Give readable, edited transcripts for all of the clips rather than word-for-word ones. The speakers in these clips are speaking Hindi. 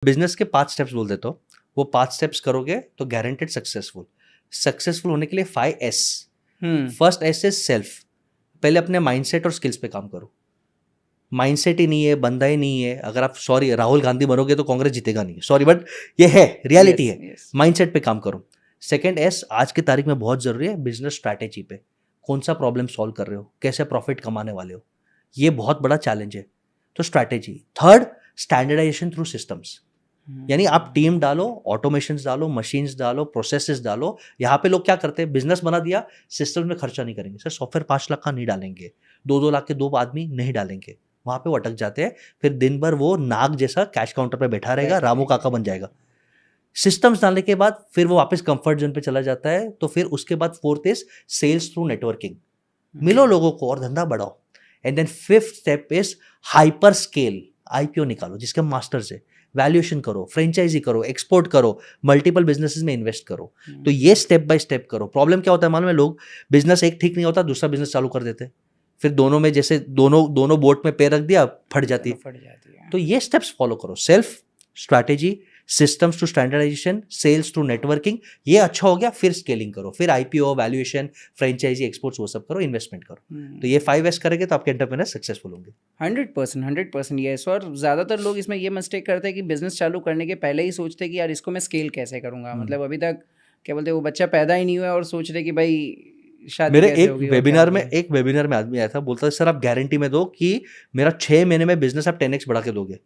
बिजनेस के 5 स्टेप्स बोल देता हूँ। वो 5 स्टेप्स करोगे तो गारंटेड सक्सेसफुल होने के लिए 5 S. First S is self. पहले अपने माइंडसेट और स्किल्स पे काम करो। माइंडसेट ही नहीं है, बंदा ही नहीं है। अगर आप सॉरी राहुल गांधी बनोगे तो कांग्रेस जीतेगा नहीं, सॉरी बट ये है रियलिटी है। माइंडसेट पे काम करो। सेकंड एस आज की तारीख में बहुत जरूरी है, बिजनेस स्ट्रैटेजी पे। कौन सा प्रॉब्लम सॉल्व कर रहे हो, कैसे प्रॉफिट कमाने वाले हो, ये बहुत बड़ा चैलेंज है, तो strategy. Third, standardization through systems. यानी आप टीम डालो, ऑटोमेशंस डालो, मशीन्स डालो, प्रोसेसेस डालो। यहाँ पे लोग क्या करते हैं, बिजनेस बना दिया, सिस्टम में खर्चा नहीं करेंगे। सर सॉफ्टवेयर 5 लाख का नहीं डालेंगे, 2-2 लाख के 2 आदमी नहीं डालेंगे, वहां पे वो अटक जाते हैं। फिर दिन भर वो नाग जैसा कैश काउंटर पे बैठा रहेगा, रामू काका बन जाएगा। सिस्टम्स डालने के बाद फिर वो वापस कंफर्ट जोन पे चला जाता है। तो फिर उसके बाद fourth is sales through networking. मिलो लोगों को और धंधा बढ़ाओ। And then fifth step is hyper scale. IPO निकालो जिसके मास्टर्स है, वैल्यूएशन करो, फ्रेंचाइजी करो, एक्सपोर्ट करो, मल्टीपल बिजनेसेस में इन्वेस्ट करो। तो ये स्टेप बाय स्टेप करो। प्रॉब्लम क्या होता है मालूम है, लोग बिजनेस एक ठीक नहीं होता, दूसरा बिजनेस चालू कर देते हैं। फिर दोनों में जैसे दोनों बोट में पैर रख दिया, फट जाती है। तो ये स्टेप्स फॉलो करो। Self, strategy, systems to standardization, sales to networking. ये अच्छा हो गया, फिर स्केलिंग करो, फिर आईपीओ, वैल्यूएशन, फ्रेंचाइजी, एक्सपोर्ट्स, वो सब करो, इन्वेस्टमेंट करो। तो ये 5S करेंगे तो आपके एंटरप्रेन्योर सक्सेसफुल होंगे। 100% यस। और ज़्यादातर लोग इसमें ये मिस्टेक करते हैं कि बिजनेस चालू करने के पहले ही सोचते हैं कि यार इसको मैं स्केल कैसे करूँगा। मतलब अभी तक क्या बोलते हैं, वो बच्चा पैदा ही नहीं हुआ और सोच रहे कि भाई शादी मेरे कैसे होगी। एक वेबिनार में आदमी आया था, बोलता है सर आप गारंटी में दो कि मेरा 6 महीने में बिजनेस आप 10x बढ़ा के दोगे।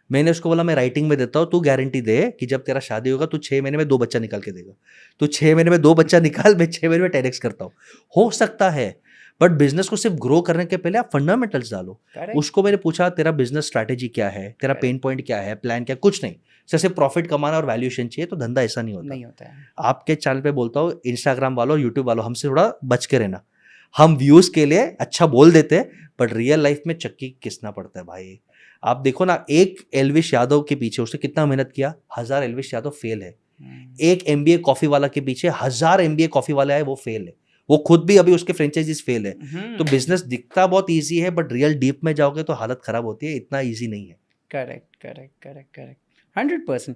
मैंने उसको बोला मैं राइटिंग में देता हूँ, तू गारंटी दे कि जब तेरा शादी होगा तू 6 महीने में 2 बच्चा निकाल के देगा। तू 6 महीने में 2 बच्चा निकाल, मैं 6 महीने में 10x करता हूँ। हो सकता है, बट बिजनेस को सिर्फ ग्रो करने के पहले आप फंडामेंटल्स डालो। उसको मैंने पूछा तेरा बिजनेस स्ट्रैटेजी क्या है, तेरा पेन पॉइंट क्या है, प्लान क्या, कुछ नहीं। सिर्फ प्रॉफिट कमाना और वैल्यूएशन चाहिए, तो धंधा ऐसा नहीं होता है। आपके चैनल पे बोलता हूँ, इंस्टाग्राम वालों, यूट्यूब वालों, हमसे थोड़ा बच के रहना। हम व्यूज के लिए अच्छा बोल देते हैं, बट रियल लाइफ में चक्की किसना पड़ता है भाई। आप देखो ना, एक एल्विश यादव के पीछे उसने कितना मेहनत किया, 1000 एल्विश यादव फेल है। एक एमबीए कॉफी वाला के पीछे 1000 एमबीए कॉफी वाला है, वो फेल है। वो खुद भी अभी उसके फ्रेंचाइजीज फेल है। तो बिजनेस दिखता बहुत इजी है, बट रियल डीप में जाओगे तो हालत खराब होती है। इतना इजी नहीं है। करेक्ट 100%।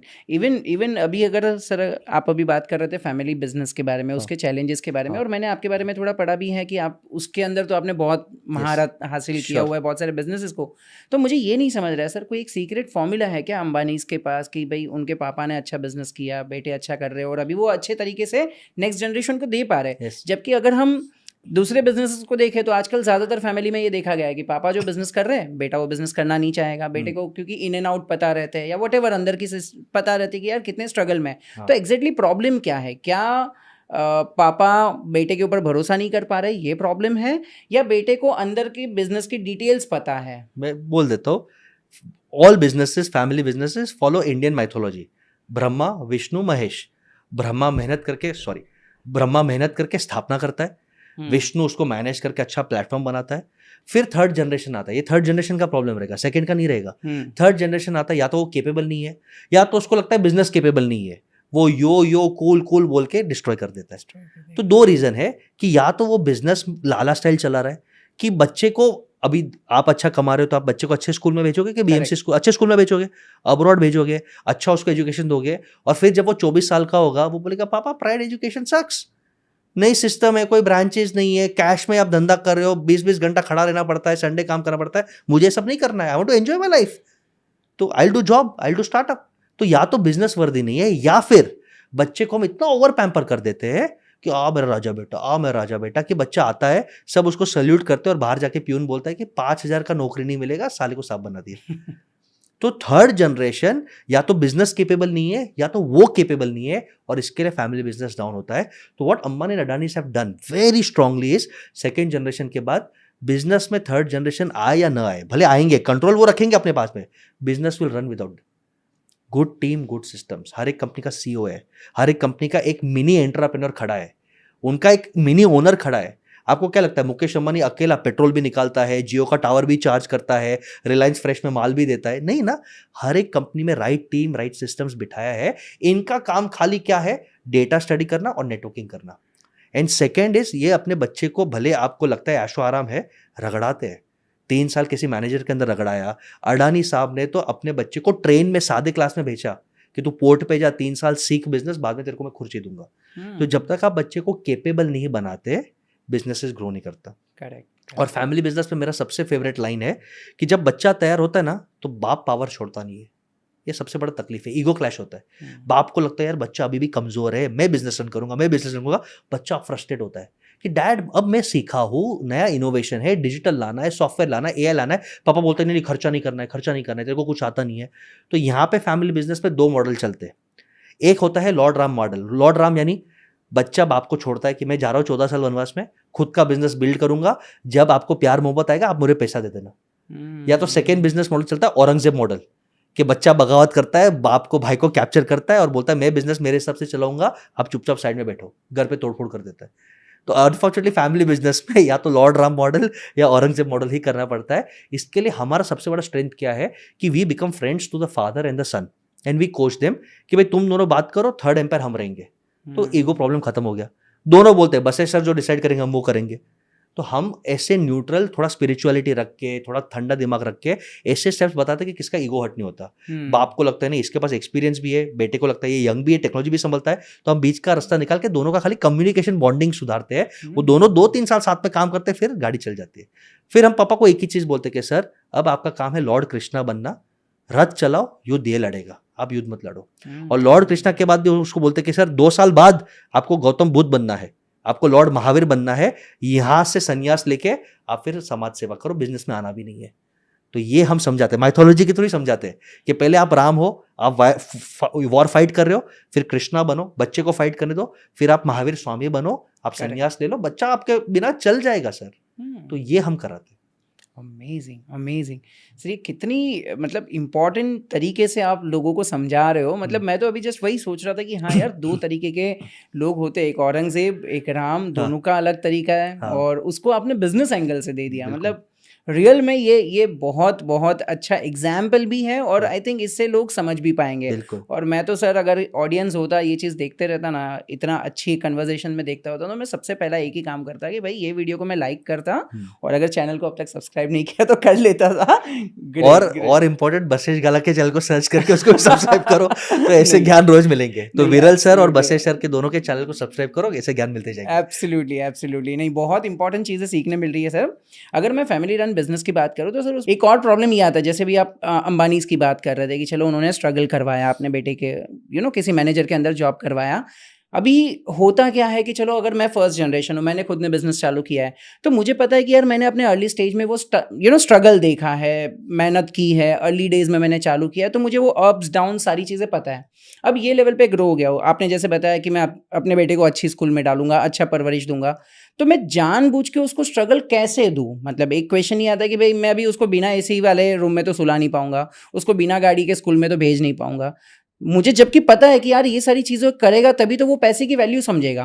इवन अभी अगर सर आप अभी बात कर रहे थे फैमिली बिजनेस के बारे में, उसके चैलेंजेस के बारे में, और मैंने आपके बारे में थोड़ा पढ़ा भी है कि आप उसके अंदर तो आपने बहुत महारत हासिल किया हुआ है बहुत सारे बिजनेसेस को। तो मुझे ये नहीं समझ रहा है सर, कोई एक सीक्रेट फॉर्मूला है क्या अंबानीज के पास कि भाई उनके पापा ने अच्छा बिजनेस किया, बेटे अच्छा कर रहे हो और अभी वो अच्छे तरीके से नेक्स्ट जनरेशन को दे पा रहे हैं। जबकि अगर हम दूसरे बिजनेस को देखें तो आजकल ज़्यादातर फैमिली में ये देखा गया है कि पापा जो बिजनेस कर रहे हैं, बेटा वो बिजनेस करना नहीं चाहेगा। बेटे को क्योंकि इन एंड आउट पता रहते हैं या वट एवर अंदर की पता रहती है कि यार कितने स्ट्रगल में। तो एग्जैक्टली प्रॉब्लम क्या है? क्या पापा बेटे के ऊपर भरोसा नहीं कर पा रहे, ये प्रॉब्लम है, या बेटे को अंदर की बिजनेस की डिटेल्स पता है? मैं बोल देता हूँ, all businesses, family businesses follow Indian mythology. Brahma, Vishnu, Mahesh. Brahma मेहनत करके स्थापना करता है, विष्णु उसको मैनेज करके अच्छा प्लेटफॉर्म बनाता है। फिर थर्ड जनरेशन आता है। ये थर्ड जनरेशन का प्रॉब्लम रहेगा, सेकंड का नहीं रहेगा। थर्ड जनरेशन आता है, या तो वो केपेबल नहीं है, या तो उसको लगता है बिजनेस केपेबल नहीं है, वो यो कूल बोल के डिस्ट्रॉय कर देता है। तो 2 रीजन है कि या तो वो बिजनेस लाला स्टाइल चला रहा है कि बच्चे को, अभी आप अच्छा कमा रहे हो तो आप बच्चे को अच्छे स्कूल में भेजोगे कि बीएमसी स्कूल, अच्छे स्कूल में भेजोगे, अब्रॉड भेजोगे, अच्छा उसको एजुकेशन दोगे, और फिर जब वो 24 साल का होगा वो बोलेगा पापा प्राइवेट एजुकेशन सक्स, नई सिस्टम है, कोई ब्रांचेस नहीं है, कैश में आप धंधा कर रहे हो, 20-20 घंटा खड़ा रहना पड़ता है, संडे काम करना पड़ता है, मुझे सब नहीं करना है, I want to enjoy my life, तो I do job, I do startup. तो या तो बिजनेस वर्दी नहीं है, या फिर बच्चे को हम इतना ओवर पैम्पर कर देते हैं कि आ मेरा राजा बेटा, कि बच्चा आता है, सब उसको सल्यूट करते हैं, और बाहर जाके प्यून बोलता है कि 5000 का नौकरी नहीं मिलेगा, साले को सांप बना दिया। तो थर्ड जनरेशन या तो बिजनेस केपेबल नहीं है, या तो वो केपेबल नहीं है, और इसके लिए फैमिली बिजनेस डाउन होता है। तो what Ambani and Adani have done very strongly is, second generation के बाद बिजनेस में थर्ड जनरेशन आए या ना आए, भले आएंगे, कंट्रोल वो रखेंगे अपने पास में, business will run without good team, good systems. हर एक कंपनी का सीईओ है, हर एक कंपनी का एक मिनी एंटरप्रेन्योर खड़ा है, उनका एक मिनी ओनर खड़ा है। आपको क्या लगता है मुकेश अंबानी अकेला पेट्रोल भी निकालता है, जियो का टावर भी चार्ज करता है, रिलायंस फ्रेश में माल भी देता है? नहीं ना, हर एक कंपनी में राइट टीम, राइट सिस्टम्स बिठाया है। इनका काम खाली क्या है, डेटा स्टडी करना और नेटवर्किंग करना। एंड सेकेंड इज, ये अपने बच्चे को, भले आपको लगता है ऐशो आराम है, रगड़ाते हैं, 3 साल किसी मैनेजर के अंदर रगड़ाया। अडानी साहब ने तो अपने बच्चे को ट्रेन में सादे क्लास में भेजा कि तू पोर्ट पे जा, 3 साल सीख बिजनेस, बाद में तेरे को मैं खुर्ची दूंगा। तो जब तक आप बच्चे को केपेबल नहीं बनाते, बिजनेसेस ग्रो नहीं करता। करेक्ट। और फैमिली बिजनेस में मेरा सबसे फेवरेट लाइन है कि जब बच्चा तैयार होता है ना, तो बाप पावर छोड़ता नहीं है। ये सबसे बड़ा तकलीफ है, ईगो क्लैश होता है। बाप को लगता है यार बच्चा अभी भी कमजोर है, मैं बिजनेस रन करूंगा, मैं बिजनेस रन करूंगा। बच्चा फ्रस्ट्रेट होता है कि डैड अब मैं सीखा हूँ, नया इनोवेशन है, डिजिटल लाना है, सॉफ्टवेयर लाना है, एआई लाना है। पापा बोलते नहीं खर्चा नहीं करना है, खर्चा नहीं करना है, तेरे को कुछ आता नहीं है। तो यहाँ पे फैमिली बिजनेस में 2 मॉडल चलते हैं। एक होता है Lord Ram model. Lord Ram यानी बच्चा बाप को छोड़ता है कि मैं जा रहा हूँ 14 साल वनवास में, खुद का बिजनेस बिल्ड करूंगा, जब आपको प्यार मोहब्बत आएगा आप मुझे पैसा दे देना। या तो सेकेंड बिजनेस मॉडल चलता है औरंगजेब मॉडल, कि बच्चा बगावत करता है, बाप को भाई को कैप्चर करता है और बोलता है मैं बिजनेस मेरे हिसाब से चलाऊंगा, आप चुपचाप साइड में बैठो, घर पे तोड़फोड़ कर देता है। तो अनफॉर्चुनेटली फैमिली बिजनेस में या तो लॉर्ड राम मॉडल या औरंगजेब मॉडल ही करना पड़ता है। इसके लिए हमारा सबसे बड़ा स्ट्रेंथ क्या है कि we become friends to the father and the son and we coach them कि भाई तुम दोनों बात करो, थर्ड एम्पायर हम रहेंगे। तो ईगो प्रॉब्लम खत्म हो गया। दोनों बोलते हैं बस सर जो डिसाइड करेंगे हम वो करेंगे। तो हम ऐसे न्यूट्रल, थोड़ा स्पिरिचुअलिटी रख के, थोड़ा ठंडा दिमाग रख के ऐसे स्टेप्स बताते हैं कि किसका ईगो हर्ट नहीं होता। बाप को लगता है नहीं इसके पास एक्सपीरियंस भी है, बेटे को लगता है ये यंग भी है, टेक्नोलॉजी भी संभलता है, तो हम बीच का रास्ता निकाल के दोनों का खाली कम्युनिकेशन बॉन्डिंग सुधारते हैं। वो दोनों 2-3 साल साथ में काम करते हैं, फिर गाड़ी चल जाती है। फिर हम पापा को एक ही चीज बोलते हैं कि सर अब आपका काम है लॉर्ड कृष्णा बनना, रथ चलाओ, युद्ध ये लड़ेगा, आप युद्ध मत लड़ो। और लॉर्ड कृष्णा के बाद भी उसको बोलते कि सर 2 साल बाद आपको गौतम बुद्ध बनना है, आपको लॉर्ड महावीर बनना है, यहां से संन्यास लेके आप फिर समाज सेवा करो, बिजनेस में आना भी नहीं है। तो ये हम समझाते हैं, माइथोलॉजी के थ्रू ही समझाते हैं कि पहले आप राम हो, आप वॉर फाइट कर रहे हो, फिर कृष्णा बनो, बच्चे को फाइट करने दो, फिर आप महावीर स्वामी बनो, आप संन्यास ले लो, बच्चा आपके बिना चल जाएगा सर। तो ये हम कराते हैं। अमेजिंग अमेजिंग सर, ये कितनी मतलब इम्पॉर्टेंट तरीके से आप लोगों को समझा रहे हो। मतलब मैं तो अभी जस्ट वही सोच रहा था कि हाँ यार 2 तरीके के लोग होते हैं, एक औरंगजेब एक राम, दोनों का अलग तरीका है। और उसको आपने बिजनेस एंगल से दे दिया। मतलब रियल में ये बहुत बहुत अच्छा एग्जाम्पल भी है और आई थिंक इससे लोग समझ भी पाएंगे। और मैं तो सर अगर ऑडियंस होता, ये चीज़ देखते रहता ना, इतना अच्छी कन्वर्सेशन में देखता होता, तो मैं सबसे पहला एक ही काम करता कि भाई ये वीडियो को मैं लाइक करता और अगर चैनल को अब तक सब्सक्राइब नहीं किया तो कर लेता था। और इम्पोर्टेंट बसेश गाला के चैनल को सर्च करके उसको सब्सक्राइब करो, तो ऐसे ज्ञान रोज मिलेंगे। तो विरल सर और बसेश सर के दोनों के चैनल को सब्सक्राइब करो, ऐसे ज्ञान मिलते जाएंगे। एब्सोल्युटली एब्सोल्युटली, नहीं बहुत इंपॉर्टेंट चीज़ें सीखने मिल रही है सर। अगर मैं फैमिली रन बिजनेस की बात करूँ तो सर एक और प्रॉब्लम ये आता है, जैसे भी आप अंबानीज की बात कर रहे थे कि चलो उन्होंने स्ट्रगल करवाया अपने बेटे के किसी मैनेजर के अंदर जॉब करवाया। अभी होता क्या है कि चलो अगर मैं फर्स्ट जनरेशन हूँ, मैंने खुद ने बिजनेस चालू किया है, तो मुझे पता है कि यार मैंने अपने अर्ली स्टेज में वो स्ट्रगल देखा है, मेहनत की है, अर्ली डेज में मैंने चालू किया है, तो मुझे वो अप्स डाउन सारी चीज़ें पता है। अब ये लेवल पे ग्रो हो गया हो, आपने जैसे बताया कि मैं अपने बेटे को अच्छी स्कूल में डालूंगा, अच्छा परवरिश दूंगा, तो मैं जानबूझ के उसको स्ट्रगल कैसे दूं? मतलब एक क्वेश्चन ये आता है कि भाई मैं अभी उसको बिना एसी वाले रूम में तो सुला नहीं पाऊंगा, उसको बिना गाड़ी के स्कूल में तो भेज नहीं पाऊंगा, मुझे जबकि पता है कि यार ये सारी चीज़ें करेगा तभी तो वो पैसे की वैल्यू समझेगा।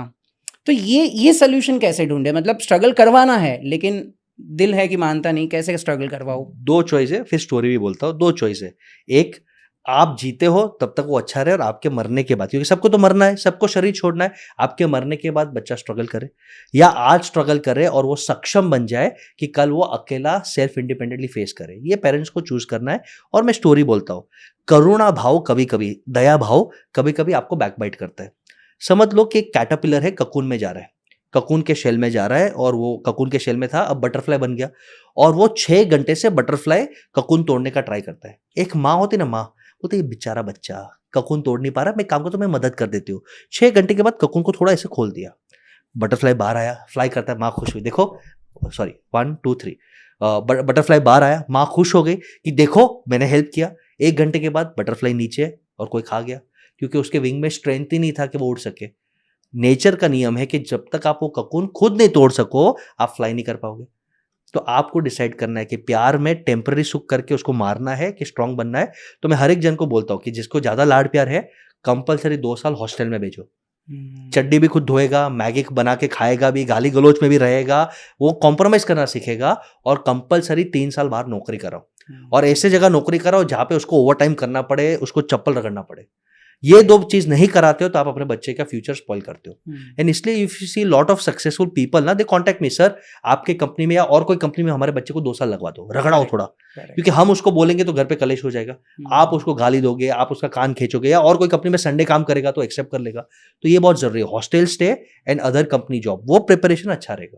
तो ये सोल्यूशन कैसे ढूंढे? मतलब स्ट्रगल करवाना है लेकिन दिल है कि मानता नहीं, कैसे स्ट्रगल करवाओ? 2 चॉइस है, फिर स्टोरी भी बोलता हूँ। 2 चॉइस है, एक आप जीते हो तब तक वो अच्छा रहे, और आपके मरने के बाद, क्योंकि सबको तो मरना है, सबको शरीर छोड़ना है, आपके मरने के बाद बच्चा स्ट्रगल करे या आज स्ट्रगल करे और वो सक्षम बन जाए कि कल वो अकेला सेल्फ इंडिपेंडेंटली फेस करे, ये पेरेंट्स को चूज करना है। और मैं स्टोरी बोलता हूँ, करुणा भाव कभी कभी, दया भाव कभी कभी आपको बैकबाइट करता है। समझ लो कि एक कैटरपिलर है, ककून में जा रहा है, ककून के शेल में जा रहा है, और वो ककून के शेल में था, अब बटरफ्लाई बन गया, और वो 6 घंटे से बटरफ्लाई ककून तोड़ने का ट्राई करता है। एक माँ होती ना, माँ बोलते ये बेचारा बच्चा ककून तोड़ नहीं पा रहा, मैं काम को तो मैं मदद कर देती हूँ। 6 घंटे के बाद ककून को थोड़ा ऐसे खोल दिया, बटरफ्लाई बाहर आया, फ्लाई करता है, माँ खुश हुई, देखो सॉरी 1 2 3 बटरफ्लाई बाहर आया, माँ खुश हो गई कि देखो मैंने हेल्प किया। 1 घंटे के बाद बटरफ्लाई नीचे और कोई खा गया, क्योंकि उसके विंग में स्ट्रेंथ ही नहीं था कि वो उड़ सके। नेचर का नियम है कि जब तक आप वो ककून खुद नहीं तोड़ सको आप फ्लाई नहीं कर पाओगे। तो आपको डिसाइड करना है कि प्यार में टेम्पररी सुख करके उसको मारना है कि स्ट्रांग बनना है। तो मैं हर एक जन को बोलता हूँ कि जिसको ज्यादा लाड प्यार है, कंपलसरी 2 साल हॉस्टल में भेजो। चड्डी भी खुद धोएगा, मैगी बना के खाएगा भी, गाली गलोच में भी रहेगा, वो कॉम्प्रोमाइज करना सीखेगा, और कंपलसरी 3 साल बाहर नौकरी कराओ, और ऐसे जगह नौकरी कराओ जहाँ पे उसको ओवर टाइम करना पड़े, उसको चप्पल रगड़ना पड़े। ये 2 चीज नहीं कराते हो तो आप अपने बच्चे का फ्यूचर स्पॉइल करते हो। एंड इसलिए if you see lot of successful people ना, दे कॉन्टेक्ट मी, सर आपके कंपनी में या और कोई कंपनी में हमारे बच्चे को 2 साल लगवा दो, रगड़ाओ थोड़ा, क्योंकि हम उसको बोलेंगे तो घर पे कलेश हो जाएगा, आप उसको गाली दोगे, आप उसका कान खींचोगे, या और कोई कंपनी में संडे काम करेगा तो एक्सेप्ट कर लेगा। तो ये बहुत जरूरी है, hostel stay and other company job, वो प्रिपरेशन अच्छा रहेगा।